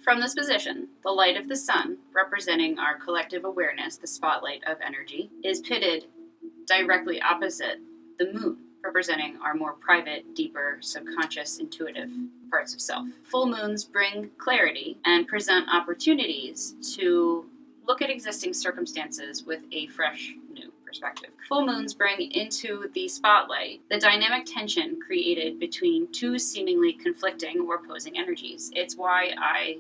From this position, the light of the sun, representing our collective awareness, the spotlight of energy, is pitted directly opposite the moon, representing our more private, deeper, subconscious, intuitive parts of self. Full moons bring clarity and present opportunities to look at existing circumstances with a fresh, new perspective. Full moons bring into the spotlight the dynamic tension created between two seemingly conflicting or opposing energies. It's why I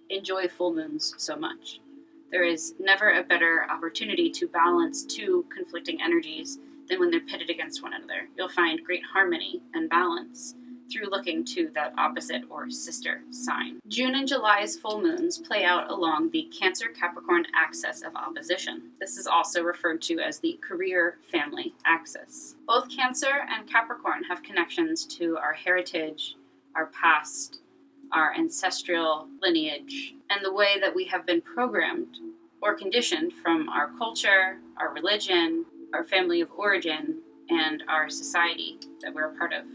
enjoy full moons so much. There is never a better opportunity to balance two conflicting energies than when they're pitted against one another. You'll find great harmony and balance through looking to that opposite or sister sign. June and July's full moons play out along the Cancer-Capricorn axis of opposition. This is also referred to as the career-family axis. Both Cancer and Capricorn have connections to our heritage, our past, our ancestral lineage, and the way that we have been programmed or conditioned from our culture, our religion, our family of origin, and our society that we're a part of.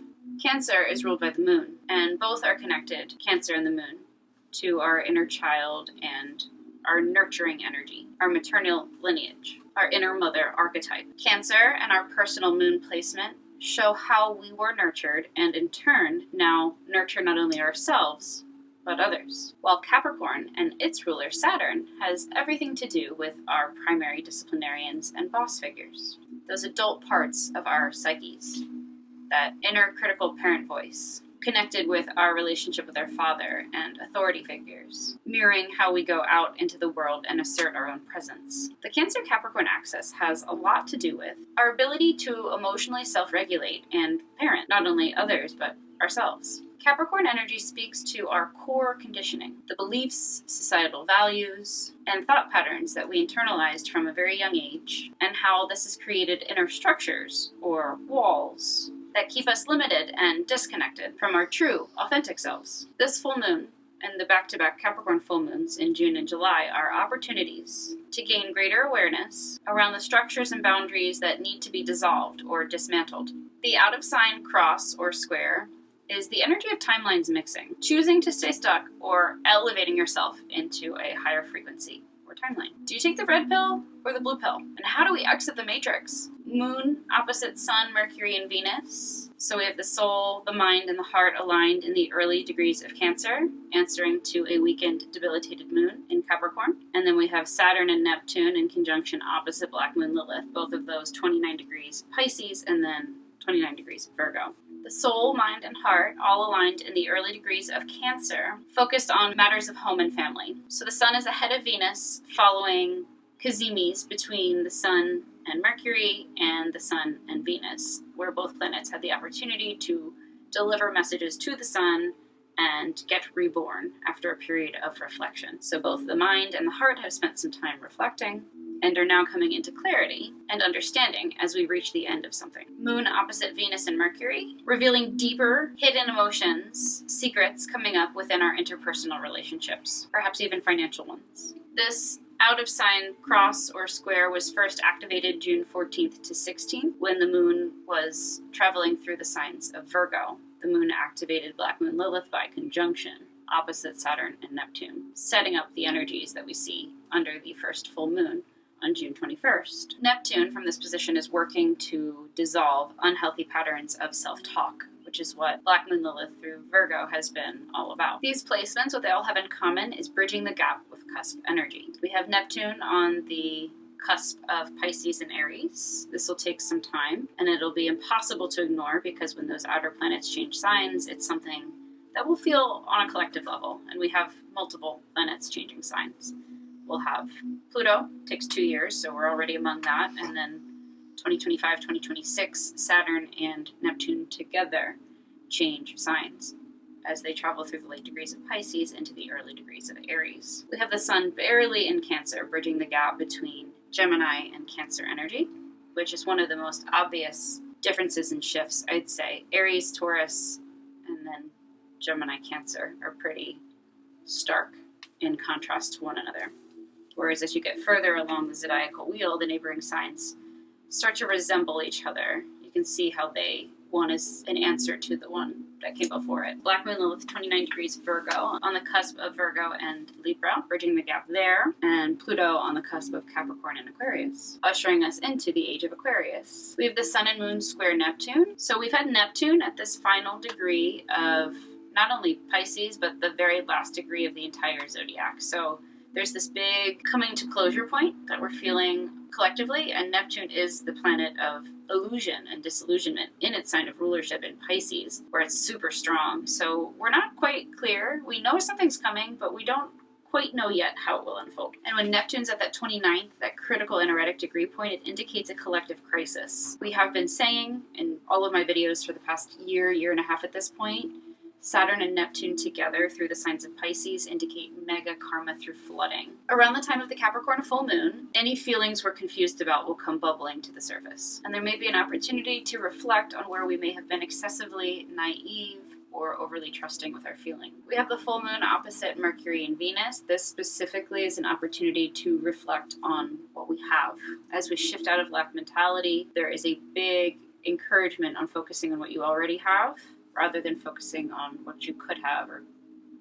Cancer is ruled by the moon, and both are connected, Cancer and the moon, to our inner child and our nurturing energy, our maternal lineage, our inner mother archetype. Cancer and our personal moon placement show how we were nurtured and in turn now nurture not only ourselves, but others. While Capricorn and its ruler Saturn has everything to do with our primary disciplinarians and boss figures, those adult parts of our psyches, that inner critical parent voice, connected with our relationship with our father and authority figures, mirroring how we go out into the world and assert our own presence. The Cancer-Capricorn axis has a lot to do with our ability to emotionally self-regulate and parent not only others, but ourselves. Capricorn energy speaks to our core conditioning, the beliefs, societal values, and thought patterns that we internalized from a very young age, and how this has created inner structures, or walls, that keep us limited and disconnected from our true, authentic selves. This full moon and the back-to-back Capricorn full moons in June and July are opportunities to gain greater awareness around the structures and boundaries that need to be dissolved or dismantled. The out-of-sign cross or square is the energy of timelines mixing, choosing to stay stuck or elevating yourself into a higher frequency or timeline. Do you take the red pill or the blue pill? And how do we exit the matrix? Moon opposite Sun, Mercury, and Venus. So we have the soul, the mind, and the heart aligned in the early degrees of Cancer, answering to a weakened, debilitated moon in Capricorn. And then we have Saturn and Neptune in conjunction opposite Black Moon Lilith, both of those 29 degrees Pisces and then 29 degrees Virgo. The soul, mind, and heart, all aligned in the early degrees of Cancer, focused on matters of home and family. So the Sun is ahead of Venus, following Cazimis between the Sun and Mercury and the Sun and Venus, where both planets had the opportunity to deliver messages to the Sun and get reborn after a period of reflection. So both the mind and the heart have spent some time reflecting and are now coming into clarity and understanding as we reach the end of something. Moon opposite Venus and Mercury, revealing deeper, hidden emotions, secrets coming up within our interpersonal relationships, perhaps even financial ones. This out-of-sign cross or square was first activated June 14th to 16th when the moon was traveling through the signs of Virgo. The moon activated Black Moon Lilith by conjunction opposite Saturn and Neptune, setting up the energies that we see under the first full moon on June 21st. Neptune from this position is working to dissolve unhealthy patterns of self-talk, which is what Black Moon Lilith through Virgo has been all about. These placements, what they all have in common is bridging the gap with cusp energy. We have Neptune on the cusp of Pisces and Aries. This will take some time, and it'll be impossible to ignore because when those outer planets change signs, it's something that we'll feel on a collective level, and we have multiple planets changing signs. We'll have Pluto, takes 2 years, so we're already among that, and then 2025, 2026, Saturn and Neptune together change signs as they travel through the late degrees of Pisces into the early degrees of Aries. We have the Sun barely in Cancer, bridging the gap between Gemini and Cancer energy, which is one of the most obvious differences and shifts, I'd say. Aries, Taurus, and then Gemini, Cancer are pretty stark in contrast to one another. Whereas as you get further along the zodiacal wheel, the neighboring signs start to resemble each other. You can see how they one is an answer to the one that came before it. Black Moon Lilith, 29 degrees Virgo, on the cusp of Virgo and Libra, bridging the gap there, and Pluto on the cusp of Capricorn and Aquarius, ushering us into the age of Aquarius. We have the Sun and Moon square Neptune. So we've had Neptune at this final degree of not only Pisces, but the very last degree of the entire zodiac. So there's this big coming to closure point that we're feeling collectively, and Neptune is the planet of illusion and disillusionment in its sign of rulership in Pisces, where it's super strong. So we're not quite clear. We know something's coming, but we don't quite know yet how it will unfold. And when Neptune's at that 29th, that critical energetic degree point, it indicates a collective crisis. We have been saying in all of my videos for the past year and a half at this point, Saturn and Neptune together through the signs of Pisces indicate mega karma through flooding. Around the time of the Capricorn full moon, any feelings we're confused about will come bubbling to the surface. And there may be an opportunity to reflect on where we may have been excessively naive or overly trusting with our feeling. We have the full moon opposite Mercury and Venus. This specifically is an opportunity to reflect on what we have. As we shift out of lack mentality, there is a big encouragement on focusing on what you already have, rather than focusing on what you could have or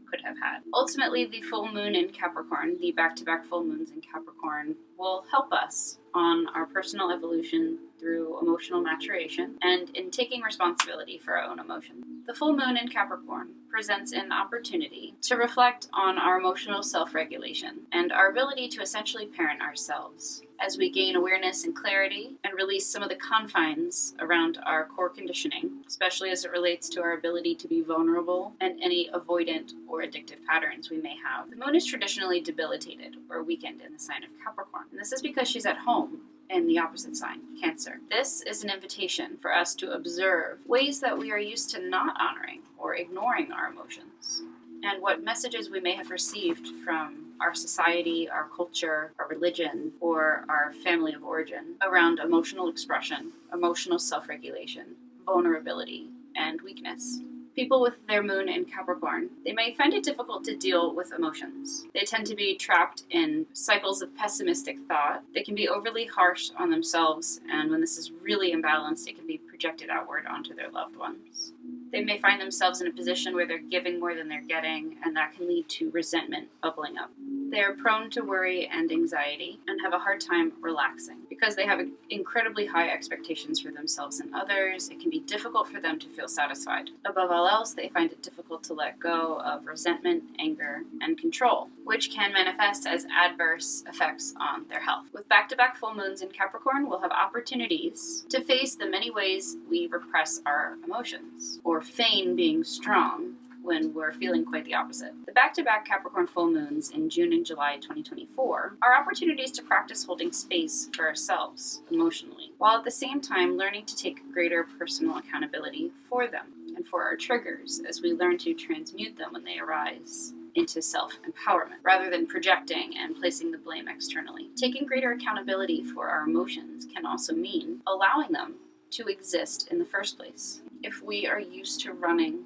could have had. Ultimately, the full moon in Capricorn, the back-to-back full moons in Capricorn, will help us on our personal evolution through emotional maturation and in taking responsibility for our own emotions. The full moon in Capricorn presents an opportunity to reflect on our emotional self-regulation and our ability to essentially parent ourselves as we gain awareness and clarity and release some of the confines around our core conditioning, especially as it relates to our ability to be vulnerable and any avoidant or addictive patterns we may have. The moon is traditionally debilitated or weakened in the sign of Capricorn, and this is because she's at home in the opposite sign, Cancer. This is an invitation for us to observe ways that we are used to not honoring or ignoring our emotions, and what messages we may have received from our society, our culture, our religion, or our family of origin around emotional expression, emotional self-regulation, vulnerability, and weakness. People with their moon in Capricorn, they may find it difficult to deal with emotions. They tend to be trapped in cycles of pessimistic thought. They can be overly harsh on themselves, and when this is really imbalanced, it can be projected outward onto their loved ones. They may find themselves in a position where they're giving more than they're getting, and that can lead to resentment bubbling up. They are prone to worry and anxiety and have a hard time relaxing. Because they have incredibly high expectations for themselves and others, it can be difficult for them to feel satisfied. Above all else, they find it difficult to let go of resentment, anger, and control, which can manifest as adverse effects on their health. With back-to-back full moons in Capricorn, we'll have opportunities to face the many ways we repress our emotions, or feign being strong when we're feeling quite the opposite. The back-to-back Capricorn full moons in June and July 2024 are opportunities to practice holding space for ourselves emotionally, while at the same time learning to take greater personal accountability for them and for our triggers as we learn to transmute them when they arise into self-empowerment, rather than projecting and placing the blame externally. Taking greater accountability for our emotions can also mean allowing them to exist in the first place. If we are used to running,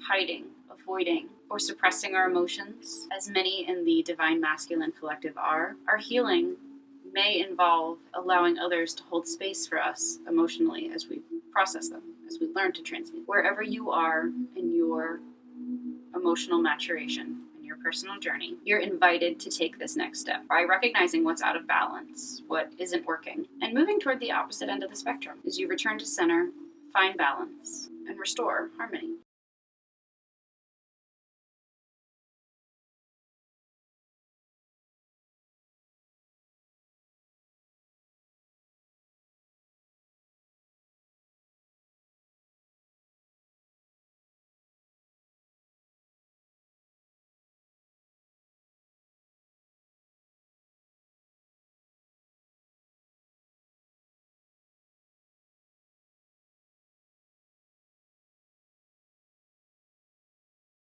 hiding, avoiding, or suppressing our emotions, as many in the Divine Masculine Collective are, our healing may involve allowing others to hold space for us emotionally as we process them, as we learn to transmute. Wherever you are in your emotional maturation, in your personal journey, you're invited to take this next step by recognizing what's out of balance, what isn't working, and moving toward the opposite end of the spectrum as you return to center, find balance, and restore harmony.